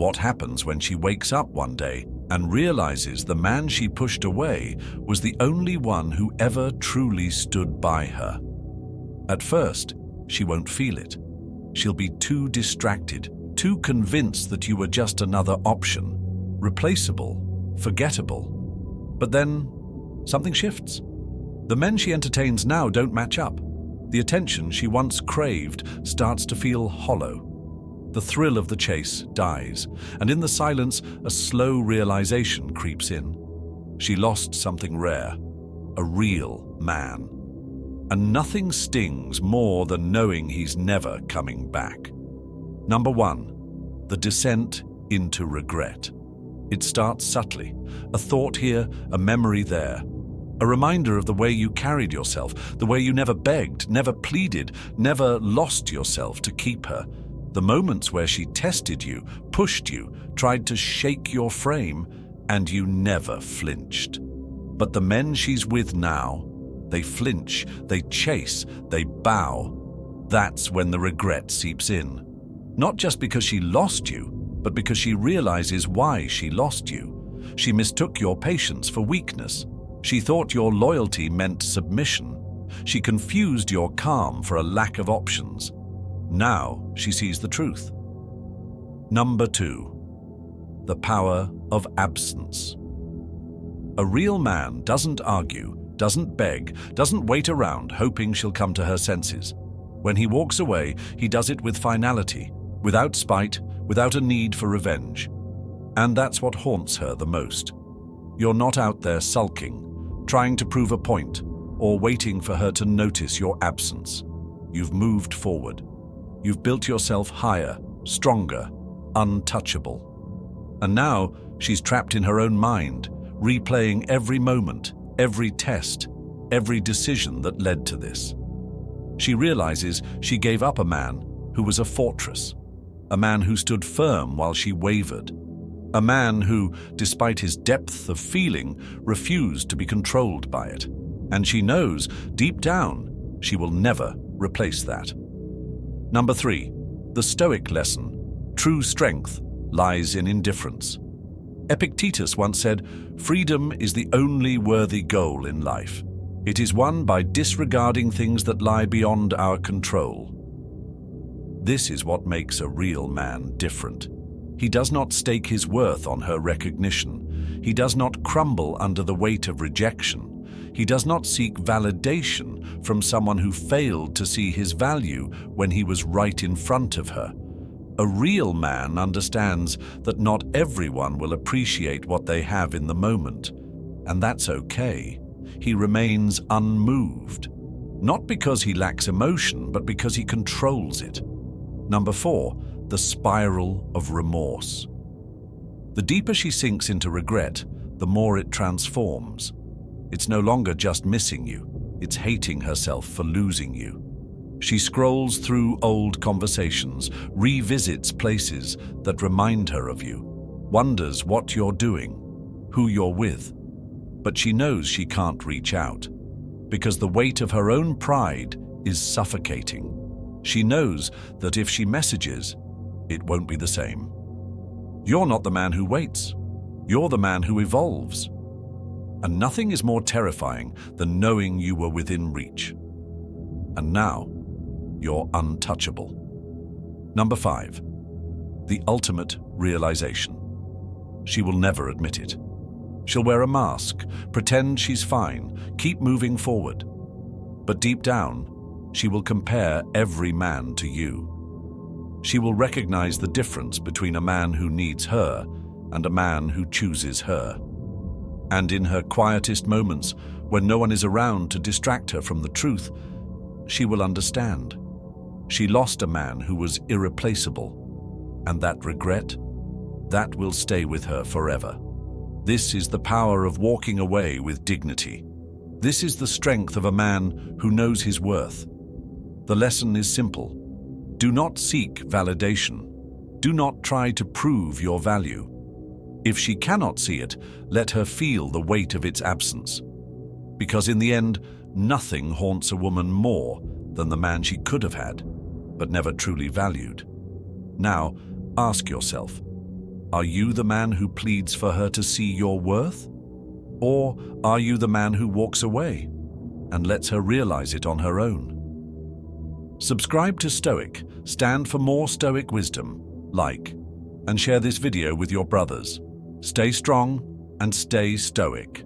What happens when she wakes up one day and realizes the man she pushed away was the only one who ever truly stood by her? At first, she won't feel it. She'll be too distracted, too convinced that you were just another option, replaceable, forgettable. But then, something shifts. The men she entertains now don't match up. The attention she once craved starts to feel hollow. The thrill of the chase dies, and in the silence, a slow realization creeps in. She lost something rare, a real man. And nothing stings more than knowing he's never coming back. Number 1, the descent into regret. It starts subtly, a thought here, a memory there. A reminder of the way you carried yourself, the way you never begged, never pleaded, never lost yourself to keep her. The moments where she tested you, pushed you, tried to shake your frame, and you never flinched. But the men she's with now, they flinch, they chase, they bow. That's when the regret seeps in. Not just because she lost you, but because she realizes why she lost you. She mistook your patience for weakness. She thought your loyalty meant submission. She confused your calm for a lack of options. Now she sees the truth. Number 2, the power of absence. A real man doesn't argue, doesn't beg, doesn't wait around hoping she'll come to her senses. When he walks away, he does it with finality, without spite, without a need for revenge. And that's what haunts her the most. You're not out there sulking, trying to prove a point, or waiting for her to notice your absence. You've moved forward. You've built yourself higher, stronger, untouchable. And now she's trapped in her own mind, replaying every moment, every test, every decision that led to this. She realizes she gave up a man who was a fortress, a man who stood firm while she wavered, a man who, despite his depth of feeling, refused to be controlled by it. And she knows, deep down, she will never replace that. Number 3, the Stoic lesson. True strength lies in indifference. Epictetus once said, "Freedom is the only worthy goal in life. It is won by disregarding things that lie beyond our control." This is what makes a real man different. He does not stake his worth on her recognition. He does not crumble under the weight of rejection. He does not seek validation from someone who failed to see his value when he was right in front of her. A real man understands that not everyone will appreciate what they have in the moment, and that's okay. He remains unmoved, not because he lacks emotion, but because he controls it. Number 4, the spiral of remorse. The deeper she sinks into regret, the more it transforms. It's no longer just missing you, it's hating herself for losing you. She scrolls through old conversations, revisits places that remind her of you, wonders what you're doing, who you're with. But she knows she can't reach out, because the weight of her own pride is suffocating. She knows that if she messages, it won't be the same. You're not the man who waits. You're the man who evolves. And nothing is more terrifying than knowing you were within reach. And now, you're untouchable. Number 5, the ultimate realization. She will never admit it. She'll wear a mask, pretend she's fine, keep moving forward. But deep down, she will compare every man to you. She will recognize the difference between a man who needs her and a man who chooses her. And in her quietest moments, when no one is around to distract her from the truth, she will understand. She lost a man who was irreplaceable, and that regret, that will stay with her forever. This is the power of walking away with dignity. This is the strength of a man who knows his worth. The lesson is simple. Do not seek validation. Do not try to prove your value. If she cannot see it, let her feel the weight of its absence. Because in the end, nothing haunts a woman more than the man she could have had, but never truly valued. Now, ask yourself, Are you the man who pleads for her to see your worth? Or are you the man who walks away and lets her realize it on her own? Subscribe to Stoic, stand for more Stoic wisdom, like, and share this video with your brothers. Stay strong and stay Stoic.